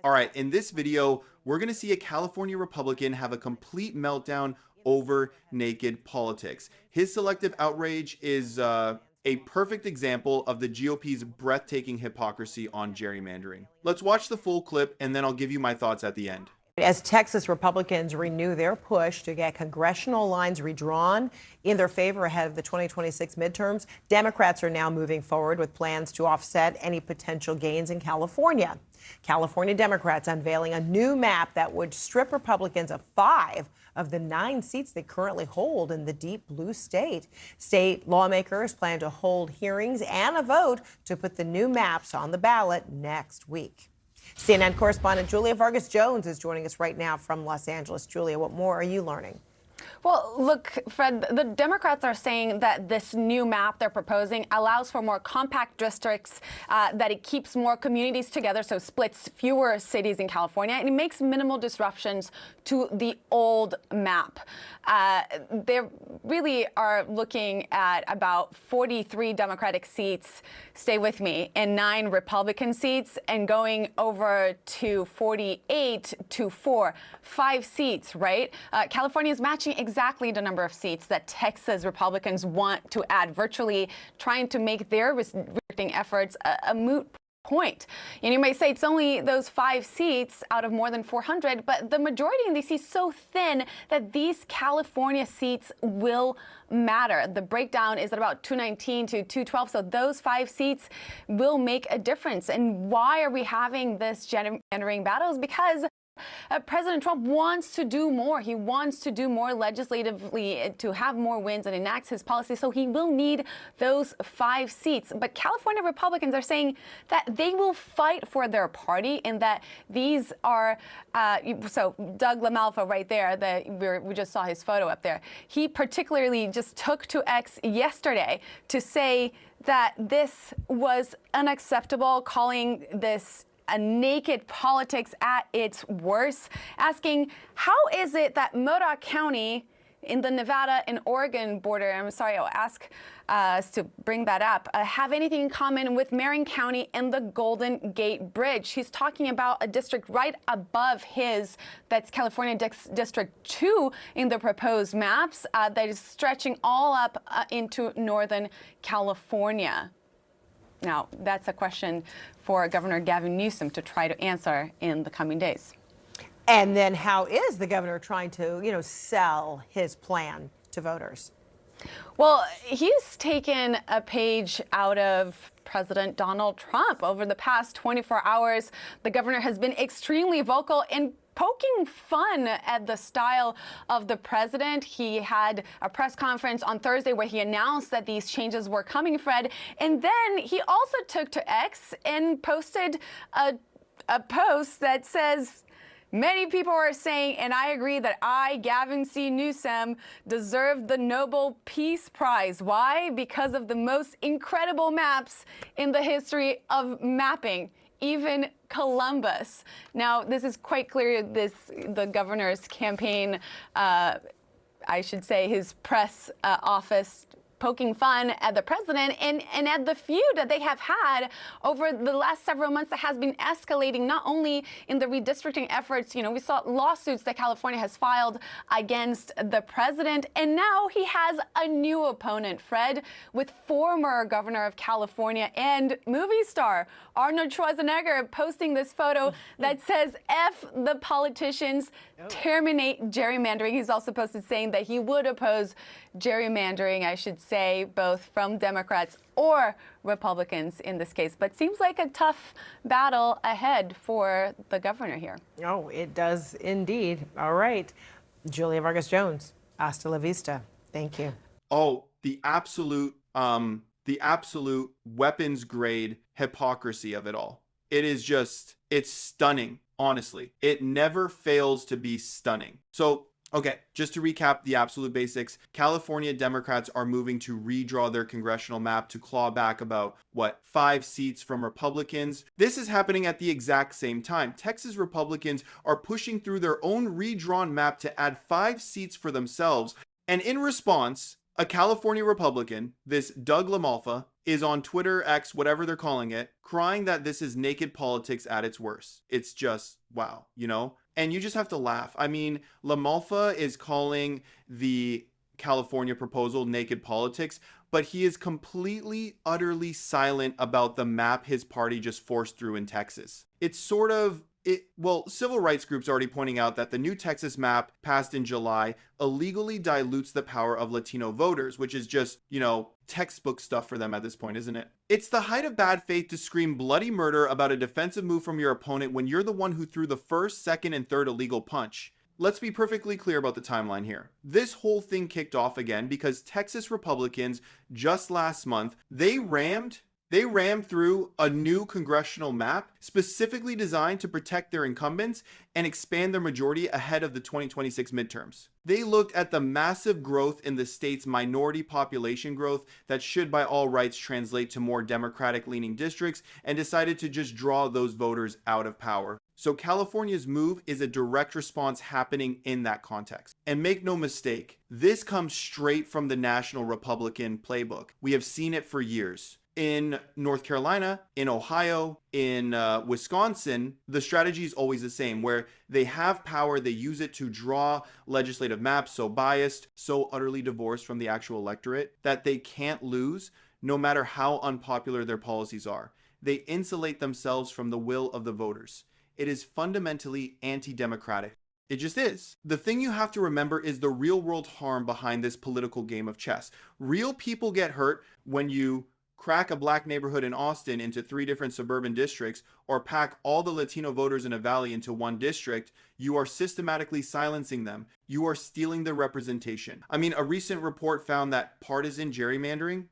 All right, in this video, we're going to see a California Republican have a complete meltdown over naked politics. His selective outrage is a perfect example of the GOP's breathtaking hypocrisy on gerrymandering. Let's watch the full clip and then I'll give you my thoughts at the end. As Texas Republicans renew their push to get congressional lines redrawn in their favor ahead of the 2026 midterms, Democrats are now moving forward with plans to offset any potential gains in California. California Democrats unveiling a new map that would strip Republicans of 5 of the 9 seats they currently hold in the deep blue state. State lawmakers plan to hold hearings and a vote to put the new maps on the ballot next week. CNN correspondent Julia Vargas Jones is joining us right now from Los Angeles. Julia, what more are you learning? Well, look, Fred, the Democrats are saying that this new map they're proposing allows for more compact districts, that it keeps more communities together, so splits fewer cities in California, and it makes minimal disruptions to the old map. They really are looking at about 43 Democratic seats, stay with me, and 9 Republican seats, and going over to 48 to 5 seats, right? California is matching exactly the number of seats that Texas Republicans want to add, virtually trying to make their redistricting efforts a moot point. And you may say it's only those 5 seats out of more than 400, but the majority in these seats so thin that these California seats will matter. The breakdown is at about 219 to 212, so those 5 seats will make a difference. And why are we having this gerrymandering battles? Because President Trump wants to do more. He wants to do more legislatively to have more wins and enact his policy. So he will need those 5 seats. But California Republicans are saying that they will fight for their party and that these are, so Doug LaMalfa right there, we just saw his photo up there. He particularly just took to X yesterday to say that this was unacceptable, calling this a naked politics at its worst, asking how is it that Modoc County in the Nevada and Oregon border, I'm sorry, I'll ask us to bring that up, have anything in common with Marin County and the Golden Gate Bridge. He's talking about a district right above his, that's California District 2 in the proposed maps, that is stretching all up into Northern California. Now, that's a question for Governor Gavin Newsom to try to answer in the coming days. And then how is the governor trying to, sell his plan to voters? Well, he's taken a page out of President Donald Trump. Over the past 24 hours, the governor has been extremely vocal in poking fun at the style of the president. He had a press conference on Thursday where he announced that these changes were coming, Fred. And then he also took to X and posted a post that says, many people are saying, and I agree, that I, Gavin C. Newsom, deserve the Nobel Peace Prize. Why? Because of the most incredible maps in the history of mapping. Even Columbus. Now, this is quite clear, the governor's campaign, I should say his press office, poking fun at the president and at the feud that they have had over the last several months that has been escalating, not only in the redistricting efforts. We saw lawsuits that California has filed against the president, and now he has a new opponent, Fred, with former governor of California and movie star Arnold Schwarzenegger posting this photo that says, F the politicians, terminate gerrymandering. He's also posted saying that he would oppose gerrymandering, I should say, both from Democrats or Republicans in this case. But seems like a tough battle ahead for the governor here. Oh, it does indeed. All right. Julia Vargas Jones, hasta la vista. Thank you. Oh, the absolute weapons grade hypocrisy of it all. It is just, it's stunning. Honestly, it never fails to be stunning. So, okay, just to recap the absolute basics, California Democrats are moving to redraw their congressional map to claw back about, 5 seats from Republicans. This is happening at the exact same time. Texas Republicans are pushing through their own redrawn map to add 5 seats for themselves. And in response, A California Republican, this Doug LaMalfa, is on Twitter, X, whatever they're calling it, crying that this is naked politics at its worst. It's just, wow, you know? And you just have to laugh. I mean, LaMalfa is calling the California proposal naked politics, but he is completely, utterly silent about the map his party just forced through in Texas. It's sort of well, civil rights groups are already pointing out that the new Texas map passed in July illegally dilutes the power of Latino voters, which is just, you know, textbook stuff for them at this point, isn't it? It's the height of bad faith to scream bloody murder about a defensive move from your opponent when you're the one who threw the first, second, and third illegal punch. Let's be perfectly clear about the timeline here. This whole thing kicked off again because Texas Republicans just last month, they rammed through a new congressional map specifically designed to protect their incumbents and expand their majority ahead of the 2026 midterms. They looked at the massive growth in the state's minority population growth that should by all rights translate to more Democratic-leaning districts and decided to just draw those voters out of power. So California's move is a direct response happening in that context. And make no mistake, this comes straight from the National Republican playbook. We have seen it for years. In North Carolina, in Ohio, in Wisconsin, the strategy is always the same, where they have power, they use it to draw legislative maps so biased, so utterly divorced from the actual electorate that they can't lose no matter how unpopular their policies are. They insulate themselves from the will of the voters. It is fundamentally anti-democratic. It just is. The thing you have to remember is the real world harm behind this political game of chess. Real people get hurt when you crack a black neighborhood in Austin into 3 different suburban districts, or pack all the Latino voters in a valley into one district. You are systematically silencing them. You are stealing their representation. I mean, a recent report found that partisan gerrymandering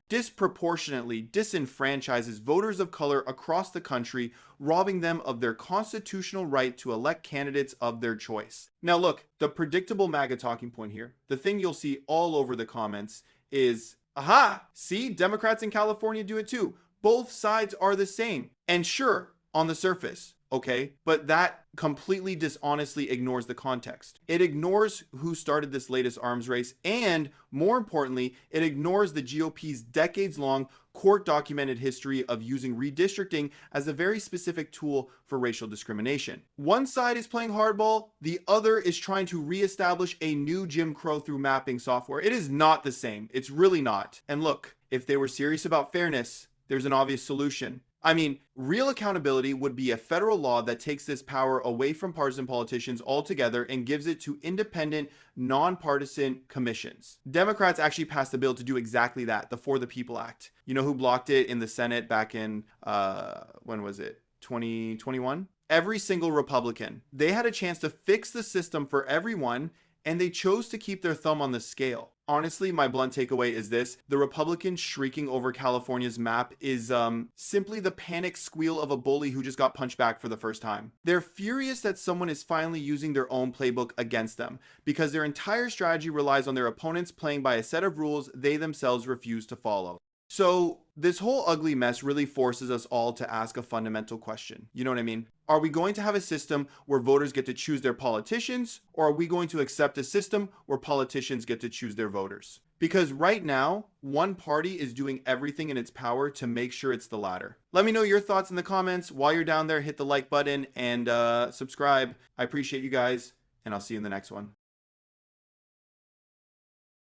disproportionately disenfranchises voters of color across the country, robbing them of their constitutional right to elect candidates of their choice. Now look, the predictable MAGA talking point here, the thing you'll see all over the comments is, aha, see, Democrats in California do it too. Both sides are the same. And sure, on the surface, okay, but that completely dishonestly ignores the context. It ignores who started this latest arms race, and more importantly, it ignores the GOP's decades-long court-documented history of using redistricting as a very specific tool for racial discrimination. One side is playing hardball, the other is trying to reestablish a new Jim Crow through mapping software. It is not the same. It's really not. And look, if they were serious about fairness, there's an obvious solution. I mean, real accountability would be a federal law that takes this power away from partisan politicians altogether and gives it to independent, nonpartisan commissions. Democrats actually passed a bill to do exactly that, the For the People Act. You know who blocked it in the Senate back in, when was it? 2021? Every single Republican. They had a chance to fix the system for everyone, and they chose to keep their thumb on the scale. Honestly, my blunt takeaway is this: the Republicans shrieking over California's map is simply the panic squeal of a bully who just got punched back for the first time. They're furious that someone is finally using their own playbook against them, because their entire strategy relies on their opponents playing by a set of rules they themselves refuse to follow. So this whole ugly mess really forces us all to ask a fundamental question. You know what I mean? Are we going to have a system where voters get to choose their politicians, or are we going to accept a system where politicians get to choose their voters? Because right now, one party is doing everything in its power to make sure it's the latter. Let me know your thoughts in the comments. While you're down there, hit the like button and subscribe. I appreciate you guys, and I'll see you in the next one.